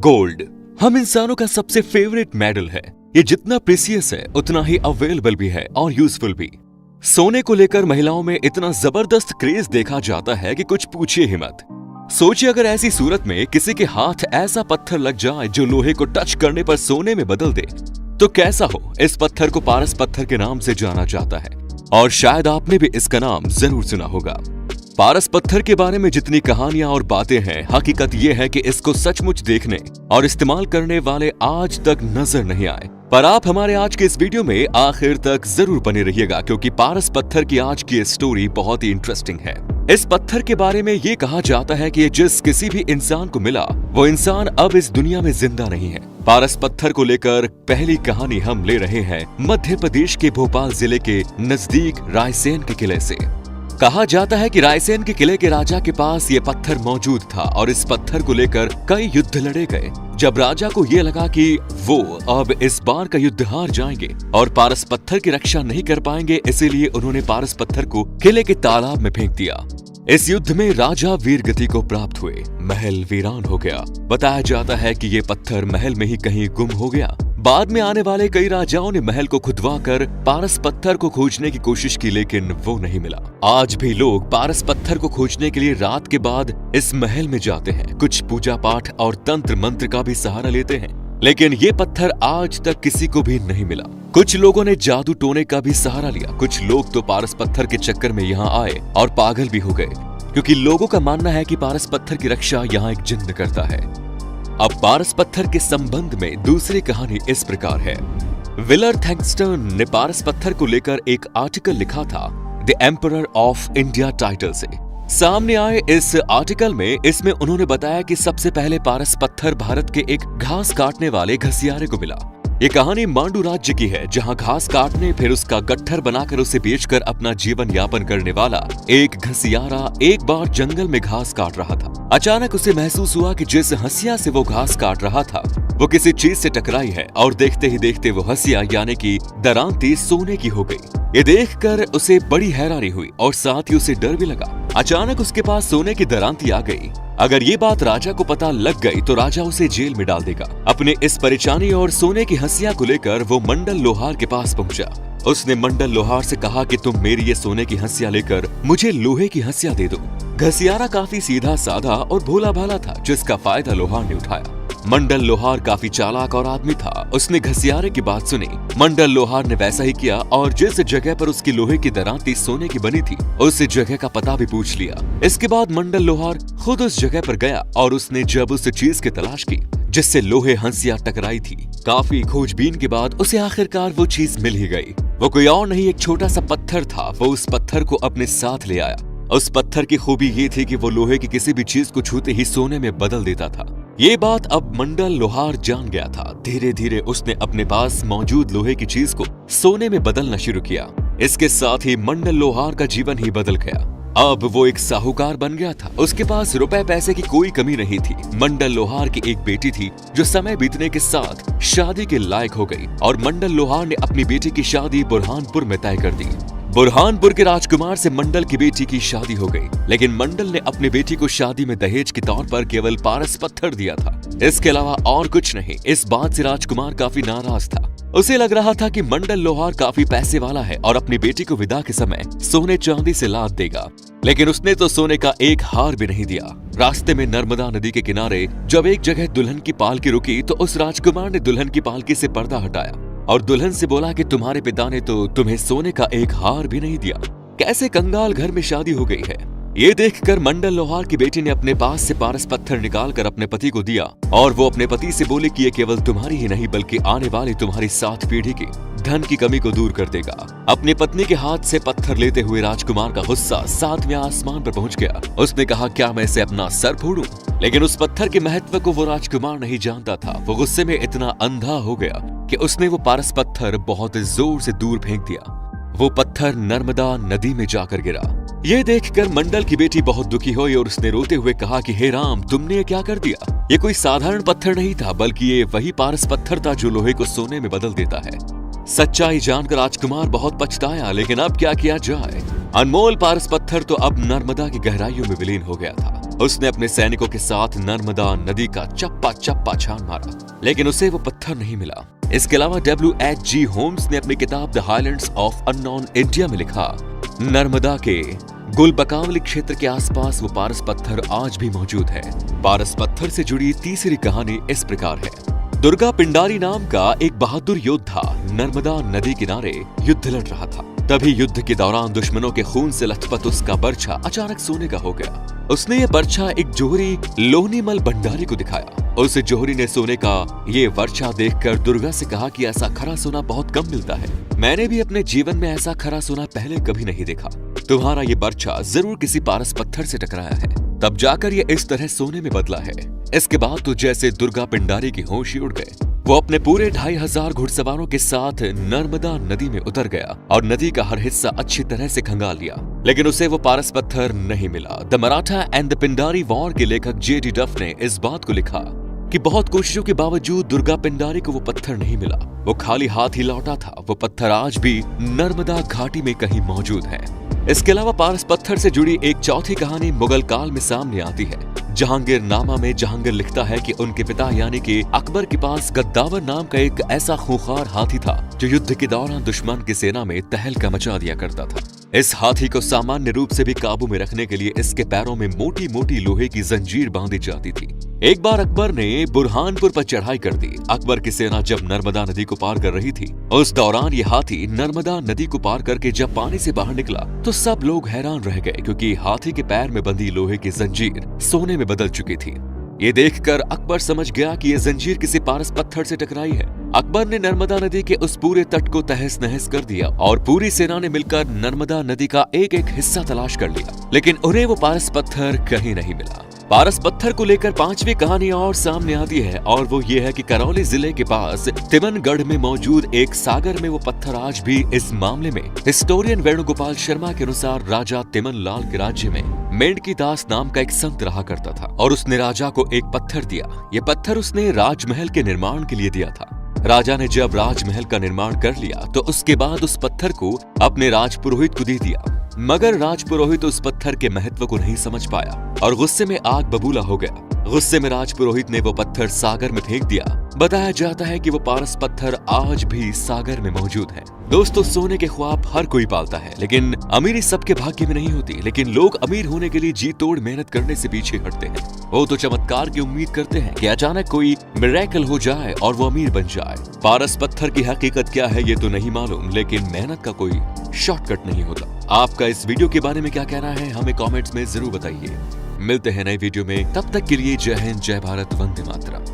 Gold हम इंसानों का सबसे फेवरेट मेटल है। ये जितना प्रीसियस है उतना ही अवेलेबल भी है और यूजफुल भी। सोने को लेकर महिलाओं में इतना जबरदस्त क्रेज देखा जाता है कि कुछ पूछिए ही मत। सोचिए अगर ऐसी सूरत में किसी के हाथ ऐसा पत्थर लग जाए जो लोहे को टच करने पर सोने में बदल दे तो कैसा हो। इस पत्थर को पारस पत्थर के नाम से जाना जाता है और शायद आपने भी इसका नाम जरूर सुना होगा। पारस पत्थर के बारे में जितनी कहानियां और बातें हैं, हकीकत ये है कि इसको सचमुच देखने और इस्तेमाल करने वाले आज तक नजर नहीं आए। पर आप हमारे आज के इस वीडियो में आखिर तक जरूर बने रहिएगा क्योंकि पारस पत्थर की आज की स्टोरी बहुत ही इंटरेस्टिंग है। इस पत्थर के बारे में ये कहा जाता है कि जिस किसी भी इंसान को मिला वो इंसान अब इस दुनिया में जिंदा नहीं है। पारस पत्थर को लेकर पहली कहानी हम ले रहे हैं मध्य प्रदेश के भोपाल जिले के नजदीक रायसेन के किले से। कहा जाता है कि रायसेन के किले के राजा के पास ये पत्थर मौजूद था और इस पत्थर को लेकर कई युद्ध लड़े गए। जब राजा को ये लगा कि वो अब इस बार का युद्ध हार जाएंगे और पारस पत्थर की रक्षा नहीं कर पाएंगे, इसीलिए उन्होंने पारस पत्थर को किले के तालाब में फेंक दिया। इस युद्ध में राजा वीरगति को प्राप्त हुए, महल वीरान हो गया। बताया जाता है कि ये पत्थर महल में ही कहीं गुम हो गया। बाद में आने वाले कई राजाओं ने महल को खुदवाकर पारस पत्थर को खोजने की कोशिश की, लेकिन वो नहीं मिला। आज भी लोग पारस पत्थर को खोजने के लिए रात के बाद इस महल में जाते हैं। कुछ पूजा पाठ और तंत्र मंत्र का भी सहारा लेते हैं, लेकिन ये पत्थर आज तक किसी को भी नहीं मिला। कुछ लोगों ने जादू टोने का भी सहारा लिया। कुछ लोग तो पारस पत्थर के चक्कर में यहाँ आए और पागल भी हो गए क्योंकि लोगों का मानना है कि पारस पत्थर की रक्षा यहाँ एक जिन्न करता है। अब पारस पत्थर के संबंध में दूसरी कहानी इस प्रकार है। विलर थैंक्सटन ने पारस पत्थर को लेकर एक आर्टिकल लिखा था the emperor of India title से। सामने आए इस आर्टिकल में इसमें उन्होंने बताया कि सबसे पहले पारस पत्थर भारत के एक घास काटने वाले घसियारे को मिला। ये कहानी मांडू राज्य की है जहां घास काटने फिर उसका गट्ठर बनाकर उसे बेचकर अपना जीवन यापन करने वाला एक घसियारा एक बार जंगल में घास काट रहा था। अचानक उसे महसूस हुआ कि जिस हंसिया से वो घास काट रहा था वो किसी चीज से टकराई है और देखते ही देखते वो हंसिया यानी कि दरांती सोने की हो गई। ये देखकर उसे बड़ी हैरानी हुई और साथ ही उसे डर भी लगा। अचानक उसके पास सोने की दरांती आ गई। अगर ये बात राजा को पता लग गई तो राजा उसे जेल में डाल देगा। अपने इस परेशानी और सोने की हंसिया को लेकर वो मंडल लोहार के पास पहुंचा। उसने मंडल लोहार से कहा कि तुम मेरी ये सोने की हंसिया लेकर मुझे लोहे की हंसिया दे दो। घसियारा काफी सीधा साधा और भोला भाला था जिसका फायदा लोहार ने उठाया। मंडल लोहार काफी चालाक और आदमी था। उसने घसियारे की बात सुनी। मंडल लोहार ने वैसा ही किया और जिस जगह पर उसकी लोहे की दरांती सोने की बनी थी उस जगह का पता भी पूछ लिया। इसके बाद मंडल लोहार खुद उस जगह पर गया और उसने जब उस चीज की तलाश की जिससे लोहे हंसिया टकराई थी, काफी खोजबीन के बाद उसे आखिरकार वो चीज मिल ही गई। वो कोई और नहीं एक छोटा सा पत्थर था। वो उस पत्थर को अपने साथ ले आया। उस पत्थर की खूबी ये थी कि वो लोहे की किसी भी चीज को छूते ही सोने में बदल देता था। ये बात अब मंडल लोहार जान गया था। धीरे धीरे उसने अपने पास मौजूद लोहे की चीज को सोने में बदलना शुरू किया। इसके साथ ही मंडल लोहार का जीवन ही बदल गया। अब वो एक साहूकार बन गया था। उसके पास रुपए पैसे की कोई कमी नहीं थी। मंडल लोहार की एक बेटी थी जो समय बीतने के साथ शादी के लायक हो गई और मंडल लोहार ने अपनी बेटी की शादी बुरहानपुर में तय कर दी। बुरहानपुर के राजकुमार से मंडल की बेटी की शादी हो गई, लेकिन मंडल ने अपनी बेटी को शादी में दहेज के तौर पर केवल पारस पत्थर दिया था। इसके अलावा और कुछ नहीं। इस बात से राजकुमार काफी नाराज था। उसे लग रहा था कि मंडल लोहार काफी पैसे वाला है और अपनी बेटी को विदा के समय सोने चांदी से लाद देगा, लेकिन उसने तो सोने का एक हार भी नहीं दिया। रास्ते में नर्मदा नदी के किनारे जब एक जगह दुल्हन की पालकी रुकी तो उस राजकुमार ने दुल्हन की पालकी से पर्दा हटाया और दुल्हन से बोला कि तुम्हारे पिता ने तो तुम्हें सोने का एक हार भी नहीं दिया। कैसे कंगाल घर में शादी हो गई है। ये देखकर मंडल लोहार की बेटी ने अपने पास से पारस पत्थर निकालकर अपने पति को दिया और वो अपने पति से बोले कि ये केवल तुम्हारी ही नहीं बल्कि आने वाली तुम्हारी 7 पीढ़ी की धन की कमी को दूर कर देगा। अपनी पत्नी के हाथ से पत्थर लेते हुए राजकुमार का गुस्सा 7वें आसमान पर पहुंच गया। उसने कहा क्या मैं इसे अपना सर फोड़ूं? लेकिन उस पत्थर के महत्व को वो राजकुमार नहीं जानता था। वो गुस्से में इतना अंधा हो गया कि उसने वो पारस पत्थर बहुत जोर से दूर फेंक दिया। वो पत्थर नर्मदा नदी में जाकर गिरा। ये देखकर मंडल की बेटी बहुत दुखी हुई और उसने रोते हुए कहा कि हे राम, तुमने ये क्या कर दिया? ये कोई साधारण पत्थर नहीं था बल्कि ये वही पारस पत्थर था जो लोहे को सोने में बदल देता है। सच्चाई जानकर राजकुमार बहुत पछताया, लेकिन अब क्या किया जाए। अनमोल पारस पत्थर तो अब नर्मदा की गहराइयों में विलीन हो गया था। उसने अपने सैनिकों के साथ नर्मदा नदी का चप्पा चप्पा छान मारा, लेकिन उसे वो पत्थर नहीं मिला। इसके अलावा W.H.G. होम्स ने अपनी किताब the Highlands of unknown India में लिखा, नर्मदा के गुलबकावली क्षेत्र के आसपास वो पारस पत्थर आज भी मौजूद है। पारस पत्थर से जुड़ी तीसरी कहानी इस प्रकार है। दुर्गा पिंडारी नाम का एक बहादुर योद्धा नर्मदा नदी किनारे युद्ध लड़ रहा था। तभी युद्ध के दौरान दुश्मनों के खून से लथपथ उसका बर्छा अचानक सोने का हो गया। उसने ये बर्छा एक जोहरी लोहनीमल भंडारी को दिखाया। उस जोहरी ने सोने का ये बर्छा देखकर दुर्गा से कहा कि ऐसा खरा सोना बहुत कम मिलता है। मैंने भी अपने जीवन में ऐसा खरा सोना पहले कभी नहीं देखा। तुम्हारा ये बर्छा जरूर किसी पारस पत्थर से टकराया है, तब जाकर ये इस तरह सोने में बदला है। इसके बाद तो जैसे दुर्गा पिंडारी की होश ही उड़ गए। वो अपने पूरे 2500 घुड़सवारों के साथ नर्मदा नदी में उतर गया और नदी का हर हिस्सा अच्छी तरह से खंगाल लिया, लेकिन उसे वो पारस पत्थर नहीं मिला। The Maratha and the Pindari war के लेखक J.D. डफ ने इस बात को लिखा कि बहुत कोशिशों के बावजूद दुर्गा पिंडारी को वो पत्थर नहीं मिला। वो खाली हाथ ही लौटा था। वो पत्थर आज भी नर्मदा घाटी में कहीं मौजूद है। इसके अलावा पारस पत्थर से जुड़ी एक चौथी कहानी मुगल काल में सामने आती है। जहांगीर नामा में जहांगीर लिखता है कि उनके पिता यानी कि अकबर के पास गद्दावर नाम का एक ऐसा खूंखार हाथी था जो युद्ध के दौरान दुश्मन की सेना में तहलका मचा दिया करता था। इस हाथी को सामान्य रूप से भी काबू में रखने के लिए इसके पैरों में मोटी मोटी लोहे की जंजीर बांधी जाती थी। एक बार अकबर ने बुरहानपुर पर चढ़ाई कर दी। अकबर की सेना जब नर्मदा नदी को पार कर रही थी, उस दौरान ये हाथी नर्मदा नदी को पार करके जब पानी से बाहर निकला तो सब लोग हैरान रह गए, क्योंकि हाथी के पैर में बंधी लोहे की जंजीर सोने में बदल चुकी थी। ये देखकर अकबर समझ गया कि ये जंजीर किसी पारस पत्थर से टकराई है। अकबर ने नर्मदा नदी के उस पूरे तट को तहस नहस कर दिया और पूरी सेना ने मिलकर नर्मदा नदी का एक एक हिस्सा तलाश कर लिया, लेकिन उन्हें वो पारस पत्थर कहीं नहीं मिला। पारस पत्थर को लेकर पांचवी कहानी और सामने आती है, और वो ये है कि करौली जिले के पास तिमनगढ़ में मौजूद एक सागर में वो पत्थर आज भी इस मामले में हिस्टोरियन वेणुगोपाल शर्मा के अनुसार राजा तिमन लाल के राज्य में मेंढकी दास नाम का एक संत रहा करता था और उसने राजा को एक पत्थर दिया। ये पत्थर उसने राजमहल के निर्माण के लिए दिया था। राजा ने जब राजमहल का निर्माण कर लिया तो उसके बाद उस पत्थर को अपने राजपुरोहित को दे दिया, मगर राजपुरोहित उस पत्थर के महत्व को नहीं समझ पाया और गुस्से में आग बबूला हो गया। गुस्से में राजपुरोहित ने वो पत्थर सागर में फेंक दिया। बताया जाता है कि वो पारस पत्थर आज भी सागर में मौजूद है। दोस्तों, सोने के ख्वाब हर कोई पालता है, लेकिन अमीरी सबके भाग्य में नहीं होती। लेकिन लोग अमीर होने के लिए जी तोड़ मेहनत करने से पीछे हटते हैं। वो तो चमत्कार की उम्मीद करते हैं कि अचानक कोई मिरेकल हो जाए और वो अमीर बन जाए। पारस पत्थर की हकीकत क्या है ये तो नहीं मालूम, लेकिन मेहनत का कोई शॉर्टकट नहीं होता। आपका इस वीडियो के बारे में क्या कहना है हमें कमेंट्स में जरूर बताइए। मिलते हैं नए वीडियो में, तब तक के लिए जय हिंद, जय भारत, वंदे मातरम।